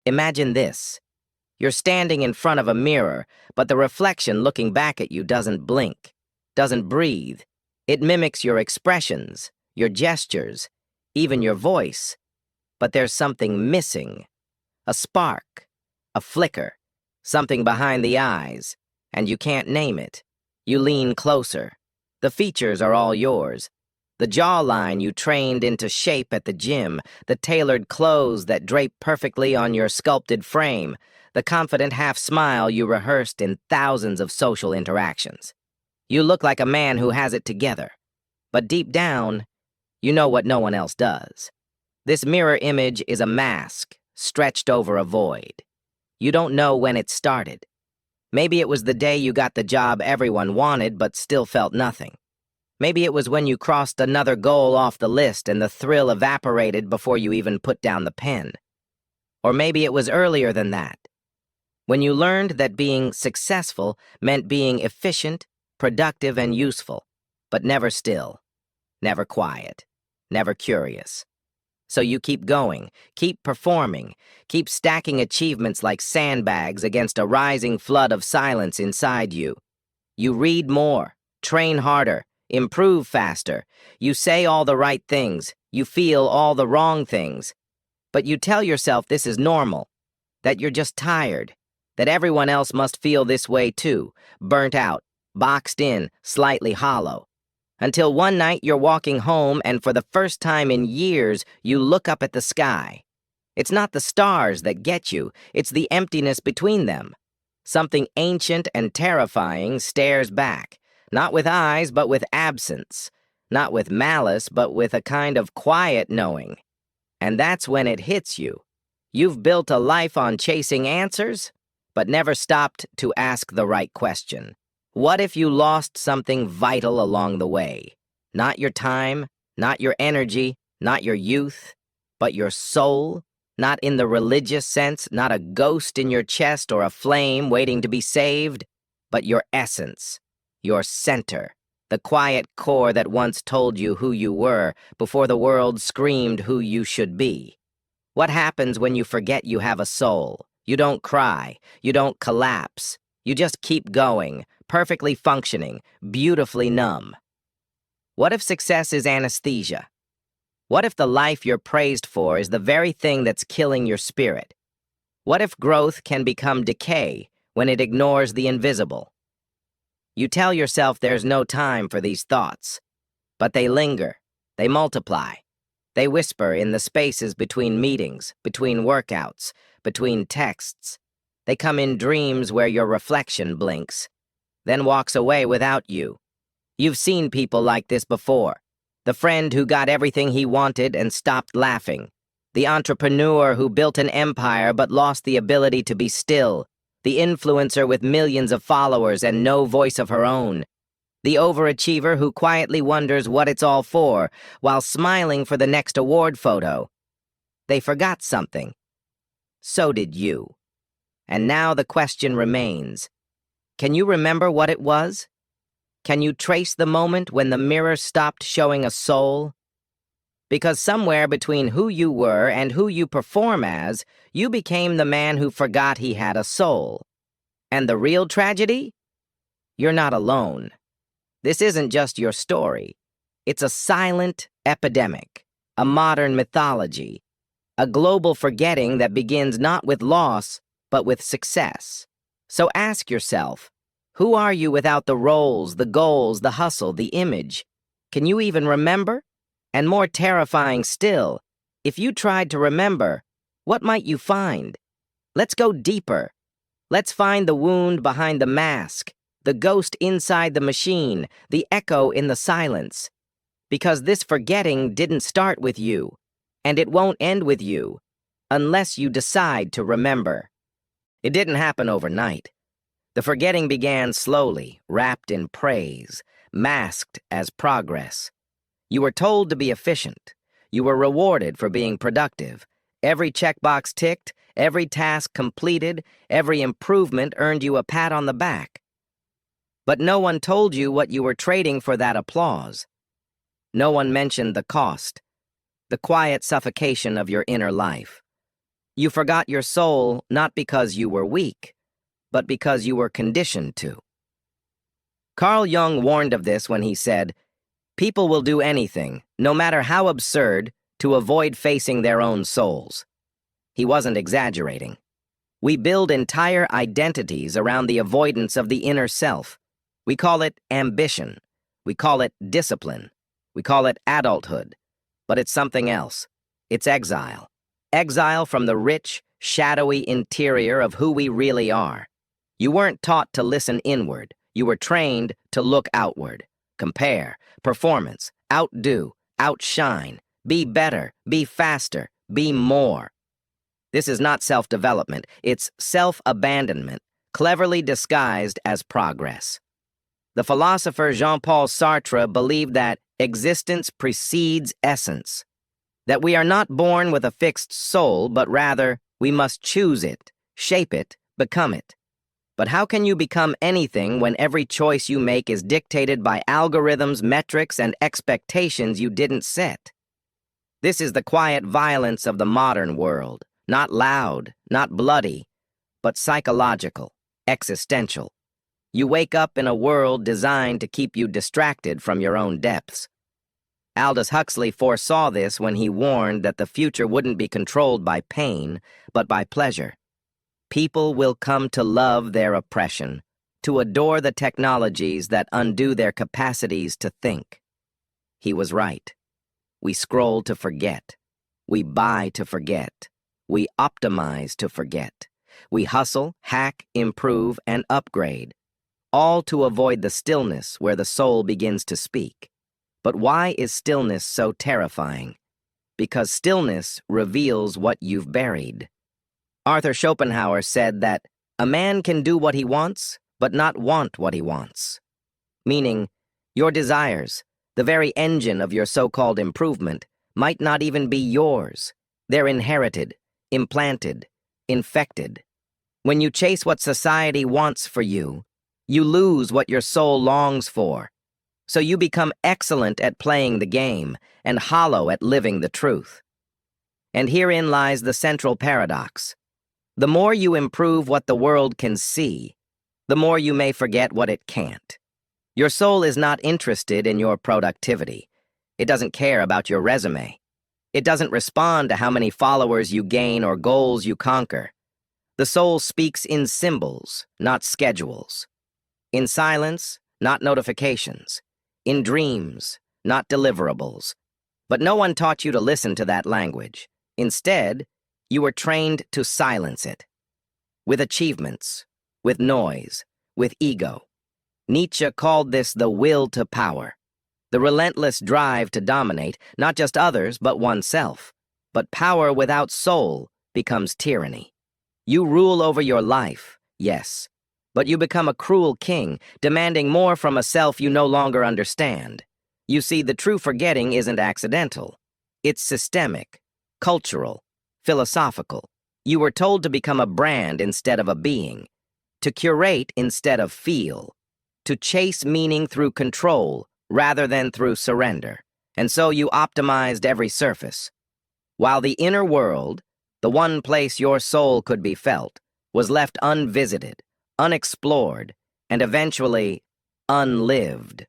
Imagine this. You're standing in front of a mirror, but the reflection looking back at you doesn't blink, doesn't breathe. It mimics your expressions, your gestures, even your voice. But there's something missing. A spark, a flicker, something behind the eyes, and you can't name it. You lean closer. The features are all yours. The jawline you trained into shape at the gym, the tailored clothes that drape perfectly on your sculpted frame, the confident half-smile you rehearsed in thousands of social interactions. You look like a man who has it together. But deep down, you know what no one else does. This mirror image is a mask stretched over a void. You don't know when it started. Maybe it was the day you got the job everyone wanted but still felt nothing. Maybe it was when you crossed another goal off the list and the thrill evaporated before you even put down the pen. Or maybe it was earlier than that, when you learned that being successful meant being efficient, productive, and useful, but never still, never quiet, never curious. So you keep going, keep performing, keep stacking achievements like sandbags against a rising flood of silence inside you. You read more, train harder, improve faster. You say all the right things. You feel all the wrong things. But you tell yourself this is normal, that you're just tired, that everyone else must feel this way too, burnt out, boxed in, slightly hollow. Until one night you're walking home and for the first time in years you look up at the sky. It's not the stars that get you, it's the emptiness between them. Something ancient and terrifying stares back. Not with eyes, but with absence. Not with malice, but with a kind of quiet knowing. And that's when it hits you. You've built a life on chasing answers, but never stopped to ask the right question. What if you lost something vital along the way? Not your time, not your energy, not your youth, but your soul? Not in the religious sense, not a ghost in your chest or a flame waiting to be saved, but your essence. Your center, the quiet core that once told you who you were before the world screamed who you should be. What happens when you forget you have a soul? You don't cry, you don't collapse, you just keep going, perfectly functioning, beautifully numb. What if success is anesthesia? What if the life you're praised for is the very thing that's killing your spirit? What if growth can become decay when it ignores the invisible? You tell yourself there's no time for these thoughts, but they linger, they multiply. They whisper in the spaces between meetings, between workouts, between texts. They come in dreams where your reflection blinks, then walks away without you. You've seen people like this before. The friend who got everything he wanted and stopped laughing. The entrepreneur who built an empire but lost the ability to be still. The influencer with millions of followers and no voice of her own. The overachiever who quietly wonders what it's all for while smiling for the next award photo. They forgot something. So did you. And now the question remains. Can you remember what it was? Can you trace the moment when the mirror stopped showing a soul? Because somewhere between who you were and who you perform as, you became the man who forgot he had a soul. And the real tragedy? You're not alone. This isn't just your story. It's a silent epidemic, a modern mythology, a global forgetting that begins not with loss, but with success. So ask yourself, who are you without the roles, the goals, the hustle, the image? Can you even remember? And more terrifying still, if you tried to remember, what might you find? Let's go deeper. Let's find the wound behind the mask, the ghost inside the machine, the echo in the silence. Because this forgetting didn't start with you, and it won't end with you, unless you decide to remember. It didn't happen overnight. The forgetting began slowly, wrapped in praise, masked as progress. You were told to be efficient. You were rewarded for being productive. Every checkbox ticked, every task completed, every improvement earned you a pat on the back. But no one told you what you were trading for that applause. No one mentioned the cost, the quiet suffocation of your inner life. You forgot your soul not because you were weak, but because you were conditioned to. Carl Jung warned of this when he said, "People will do anything, no matter how absurd, to avoid facing their own souls." He wasn't exaggerating. We build entire identities around the avoidance of the inner self. We call it ambition. We call it discipline. We call it adulthood. But it's something else. It's exile. Exile from the rich, shadowy interior of who we really are. You weren't taught to listen inward. You were trained to look outward. Compare, performance, outdo, outshine, be better, be faster, be more. This is not self-development. It's self-abandonment, cleverly disguised as progress. The philosopher Jean-Paul Sartre believed that existence precedes essence, that we are not born with a fixed soul, but rather we must choose it, shape it, become it. But how can you become anything when every choice you make is dictated by algorithms, metrics, and expectations you didn't set? This is the quiet violence of the modern world, not loud, not bloody, but psychological, existential. You wake up in a world designed to keep you distracted from your own depths. Aldous Huxley foresaw this when he warned that the future wouldn't be controlled by pain, but by pleasure. People will come to love their oppression, to adore the technologies that undo their capacities to think. He was right. We scroll to forget. We buy to forget. We optimize to forget. We hustle, hack, improve, and upgrade, all to avoid the stillness where the soul begins to speak. But why is stillness so terrifying? Because stillness reveals what you've buried. Arthur Schopenhauer said that a man can do what he wants, but not want what he wants. Meaning, your desires, the very engine of your so-called improvement, might not even be yours. They're inherited, implanted, infected. When you chase what society wants for you, you lose what your soul longs for. So you become excellent at playing the game and hollow at living the truth. And herein lies the central paradox. The more you improve what the world can see, the more you may forget what it can't. Your soul is not interested in your productivity. It doesn't care about your resume. It doesn't respond to how many followers you gain or goals you conquer. The soul speaks in symbols, not schedules. In silence, not notifications. In dreams, not deliverables. But no one taught you to listen to that language. Instead, you were trained to silence it. With achievements, with noise, with ego. Nietzsche called this the will to power. The relentless drive to dominate, not just others, but oneself. But power without soul becomes tyranny. You rule over your life, yes, but you become a cruel king, demanding more from a self you no longer understand. You see, the true forgetting isn't accidental. It's systemic, cultural, philosophical. You were told to become a brand instead of a being, to curate instead of feel, to chase meaning through control rather than through surrender. And so you optimized every surface. While the inner world, the one place your soul could be felt, was left unvisited, unexplored, and eventually unlived.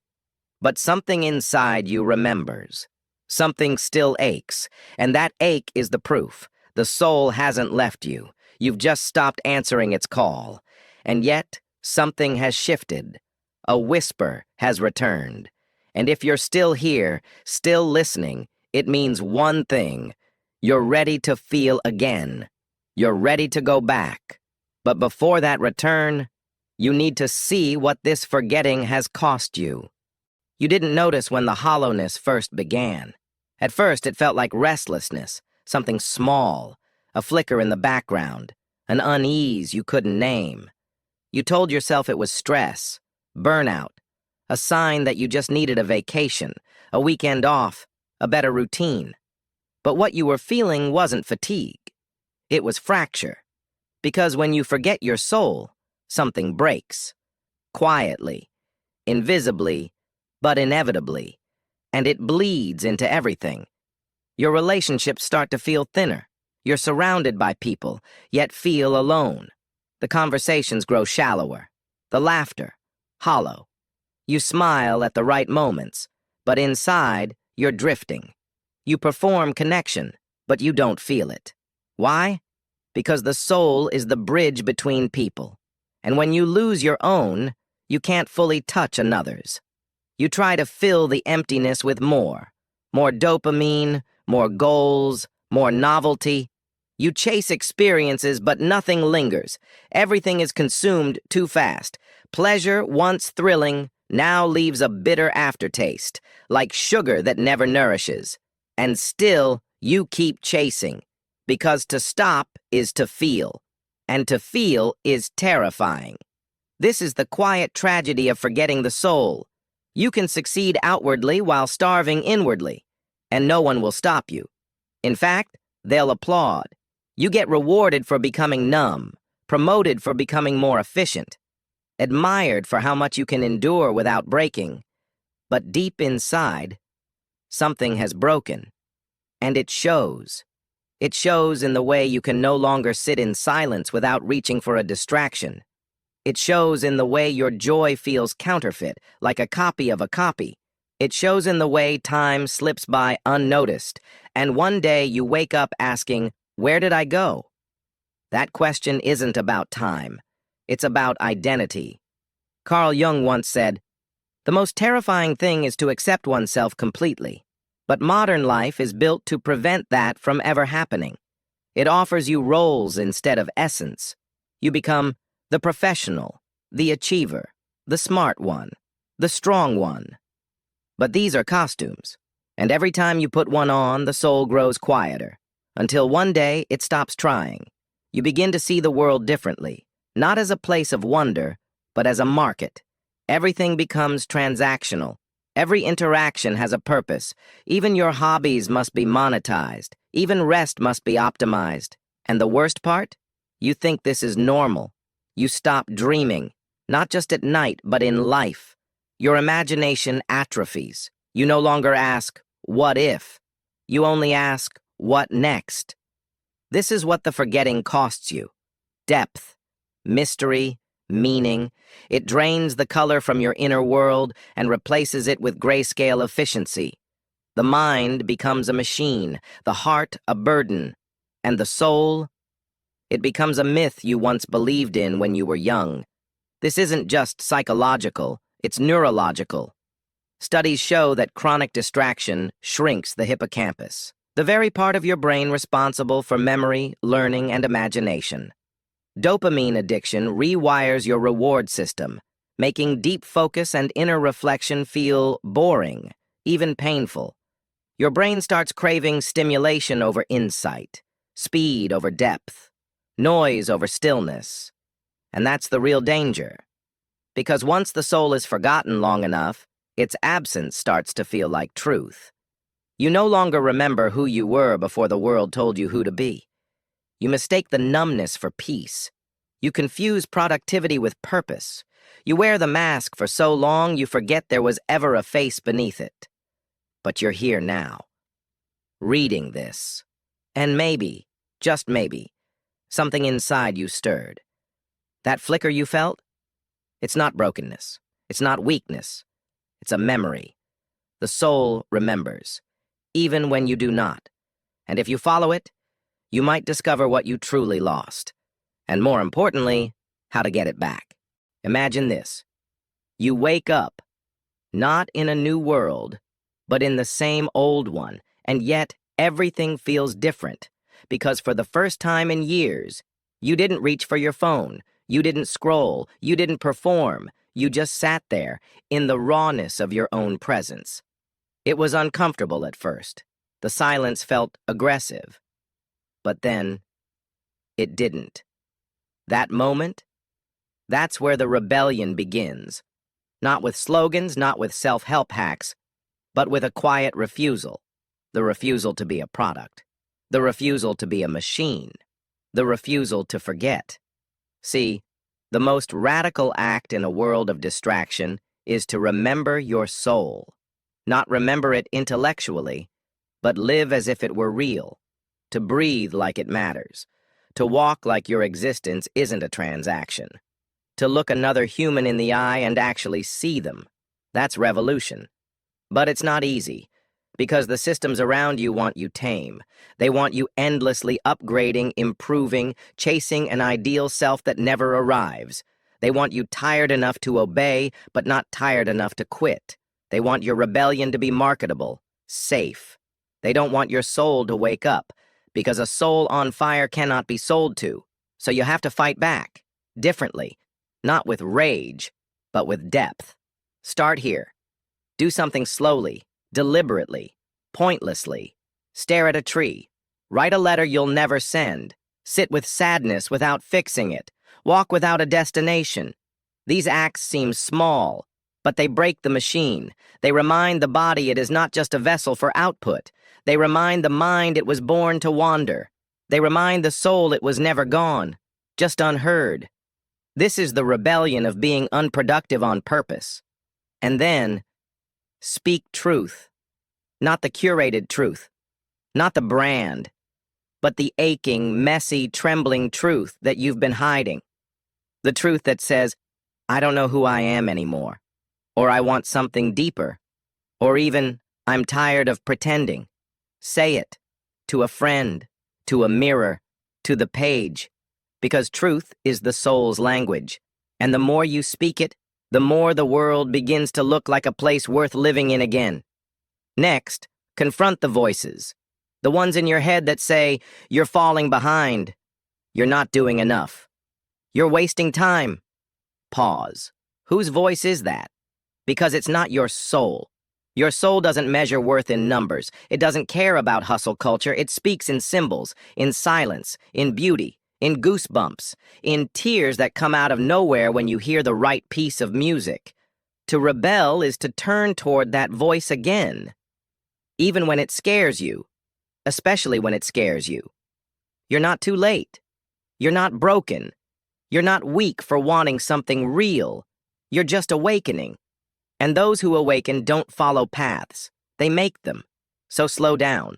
But something inside you remembers. Something still aches, and that ache is the proof. The soul hasn't left you. You've just stopped answering its call. And yet, something has shifted. A whisper has returned. And if you're still here, still listening, it means one thing. You're ready to feel again. You're ready to go back. But before that return, you need to see what this forgetting has cost you. You didn't notice when the hollowness first began. At first, it felt like restlessness, something small, a flicker in the background, an unease you couldn't name. You told yourself it was stress, burnout, a sign that you just needed a vacation, a weekend off, a better routine. But what you were feeling wasn't fatigue. It was fracture. Because when you forget your soul, something breaks. Quietly, invisibly, but inevitably. And it bleeds into everything. Your relationships start to feel thinner. You're surrounded by people, yet feel alone. The conversations grow shallower. The laughter, hollow. You smile at the right moments, but inside, you're drifting. You perform connection, but you don't feel it. Why? Because the soul is the bridge between people. And when you lose your own, you can't fully touch another's. You try to fill the emptiness with more. More dopamine, more goals, more novelty. You chase experiences, but nothing lingers. Everything is consumed too fast. Pleasure, once thrilling, now leaves a bitter aftertaste, like sugar that never nourishes. And still, you keep chasing. Because to stop is to feel. And to feel is terrifying. This is the quiet tragedy of forgetting the soul. You can succeed outwardly while starving inwardly, and no one will stop you. In fact, they'll applaud. You get rewarded for becoming numb, promoted for becoming more efficient, admired for how much you can endure without breaking. But deep inside, something has broken, and it shows. It shows in the way you can no longer sit in silence without reaching for a distraction. It shows in the way your joy feels counterfeit, like a copy of a copy. It shows in the way time slips by unnoticed, and one day you wake up asking, "Where did I go?" That question isn't about time. It's about identity. Carl Jung once said, "The most terrifying thing is to accept oneself completely. But modern life is built to prevent that from ever happening. It offers you roles instead of essence. You become the professional, the achiever, the smart one, the strong one. But these are costumes, and every time you put one on, the soul grows quieter, until one day it stops trying. You begin to see the world differently, not as a place of wonder, but as a market. Everything becomes transactional. Every interaction has a purpose. Even your hobbies must be monetized. Even rest must be optimized. And the worst part? You think this is normal. You stop dreaming, not just at night, but in life. Your imagination atrophies. You no longer ask, "What if?" You only ask, "What next?" This is what the forgetting costs you. Depth, mystery, meaning. It drains the color from your inner world and replaces it with grayscale efficiency. The mind becomes a machine, the heart a burden, and the soul, it becomes a myth you once believed in when you were young. This isn't just psychological, it's neurological. Studies show that chronic distraction shrinks the hippocampus, the very part of your brain responsible for memory, learning, and imagination. Dopamine addiction rewires your reward system, making deep focus and inner reflection feel boring, even painful. Your brain starts craving stimulation over insight, speed over depth, noise over stillness. And that's the real danger. Because once the soul is forgotten long enough, its absence starts to feel like truth. You no longer remember who you were before the world told you who to be. You mistake the numbness for peace. You confuse productivity with purpose. You wear the mask for so long you forget there was ever a face beneath it. But you're here now, reading this. And maybe, just maybe, something inside you stirred. That flicker you felt? It's not brokenness. It's not weakness. It's a memory. The soul remembers, even when you do not. And if you follow it, you might discover what you truly lost. And more importantly, how to get it back. Imagine this. You wake up, not in a new world, but in the same old one, and yet everything feels different. Because for the first time in years, you didn't reach for your phone, you didn't scroll, you didn't perform, you just sat there in the rawness of your own presence. It was uncomfortable at first. The silence felt aggressive. But then, it didn't. That moment, that's where the rebellion begins. Not with slogans, not with self-help hacks, but with a quiet refusal. The refusal to be a product. The refusal to be a machine. The refusal to forget. See, the most radical act in a world of distraction is to remember your soul. Not remember it intellectually, but live as if it were real. to breathe like it matters, to walk like your existence isn't a transaction, to look another human in the eye and actually see them. That's revolution. But it's not easy, because the systems around you want you tame. They want you endlessly upgrading, improving, chasing an ideal self that never arrives. They want you tired enough to obey, but not tired enough to quit. They want your rebellion to be marketable, safe. They don't want your soul to wake up, because a soul on fire cannot be sold to. So you have to fight back, differently, not with rage, but with depth. Start here. Do something slowly, deliberately, pointlessly. Stare at a tree. Write a letter you'll never send. Sit with sadness without fixing it. Walk without a destination. These acts seem small, but they break the machine. They remind the body it is not just a vessel for output. They remind the mind it was born to wander. They remind the soul it was never gone, just unheard. This is the rebellion of being unproductive on purpose. And then, speak truth. Not the curated truth. Not the brand. But the aching, messy, trembling truth that you've been hiding. The truth that says, I don't know who I am anymore. Or I want something deeper. Or even, I'm tired of pretending. Say it. To a friend. To a mirror. To the page. Because truth is the soul's language. And the more you speak it, the more the world begins to look like a place worth living in again. Next, confront the voices. The ones in your head that say, you're falling behind. You're not doing enough. You're wasting time. Pause. Whose voice is that? Because it's not your soul. Your soul doesn't measure worth in numbers. It doesn't care about hustle culture. It speaks in symbols, in silence, in beauty, in goosebumps, in tears that come out of nowhere when you hear the right piece of music. To rebel is to turn toward that voice again, even when it scares you, especially when it scares you. You're not too late. You're not broken. You're not weak for wanting something real. You're just awakening. And those who awaken don't follow paths. They make them. So slow down.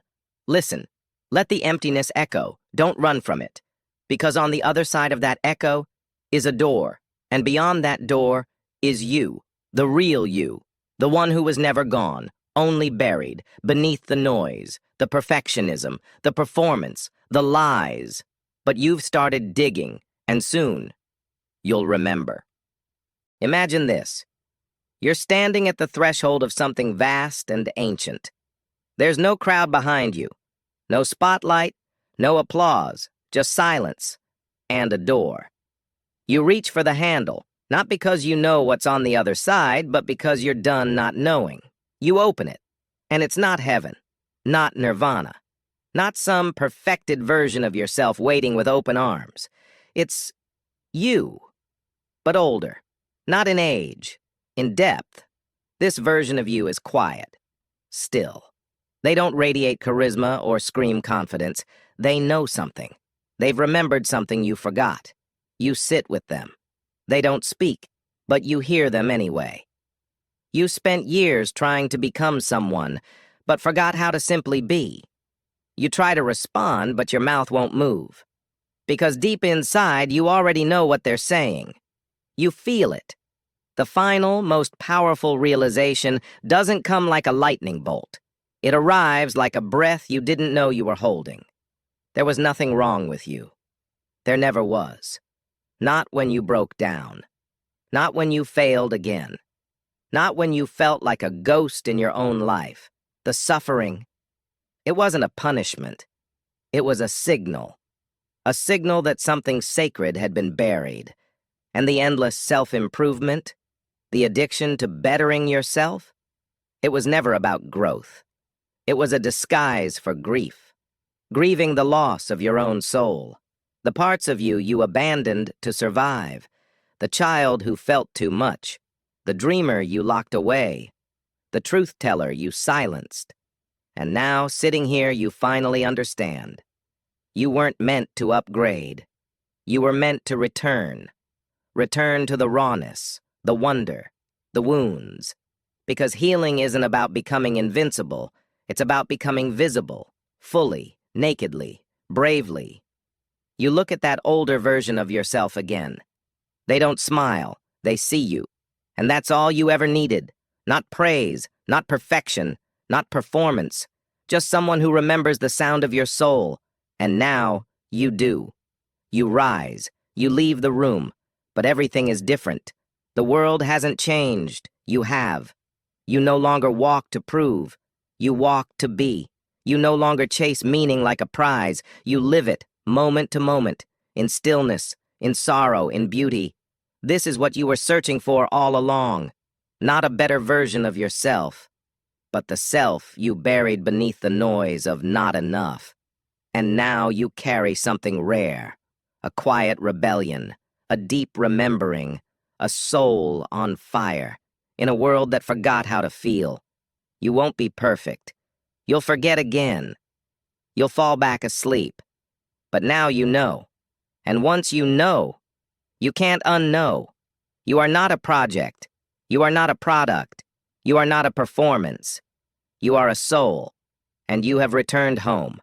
Listen. Let the emptiness echo. Don't run from it. Because on the other side of that echo is a door. And beyond that door is you, the real you, the one who was never gone, only buried, beneath the noise, the perfectionism, the performance, the lies. But you've started digging, and soon you'll remember. Imagine this. You're standing at the threshold of something vast and ancient. There's no crowd behind you, no spotlight, no applause, just silence and a door. You reach for the handle, not because you know what's on the other side, but because you're done not knowing. You open it, and it's not heaven, not nirvana, not some perfected version of yourself waiting with open arms. It's you, but older, not in age, in depth. This version of you is quiet, still. They don't radiate charisma or scream confidence. They know something. They've remembered something you forgot. You sit with them. They don't speak, but you hear them anyway. You spent years trying to become someone, but forgot how to simply be. You try to respond, but your mouth won't move. Because deep inside, you already know what they're saying. You feel it. The final, most powerful realization doesn't come like a lightning bolt. It arrives like a breath you didn't know you were holding. There was nothing wrong with you. There never was. Not when you broke down. Not when you failed again. Not when you felt like a ghost in your own life. The suffering. It wasn't a punishment. It was a signal. A signal that something sacred had been buried. And the endless self-improvement, the addiction to bettering yourself, it was never about growth. It was a disguise for grief. Grieving the loss of your own soul. The parts of you you abandoned to survive. The child who felt too much. The dreamer you locked away. The truth-teller you silenced. And now, sitting here, you finally understand. You weren't meant to upgrade. You were meant to return. Return to the rawness, the wonder, the wounds. Because healing isn't about becoming invincible. It's about becoming visible, fully, nakedly, bravely. You look at that older version of yourself again. They don't smile, they see you. And that's all you ever needed. Not praise, not perfection, not performance. Just someone who remembers the sound of your soul. And now, you do. You rise, you leave the room, but everything is different. The world hasn't changed, you have. You no longer walk to prove, you walk to be. You no longer chase meaning like a prize, you live it, moment to moment, in stillness, in sorrow, in beauty. This is what you were searching for all along. Not a better version of yourself, but the self you buried beneath the noise of not enough. And now you carry something rare, a quiet rebellion, a deep remembering, a soul on fire, in a world that forgot how to feel. You won't be perfect. You'll forget again. You'll fall back asleep. But now you know. And once you know, you can't unknow. You are not a project. You are not a product. You are not a performance. You are a soul, and you have returned home.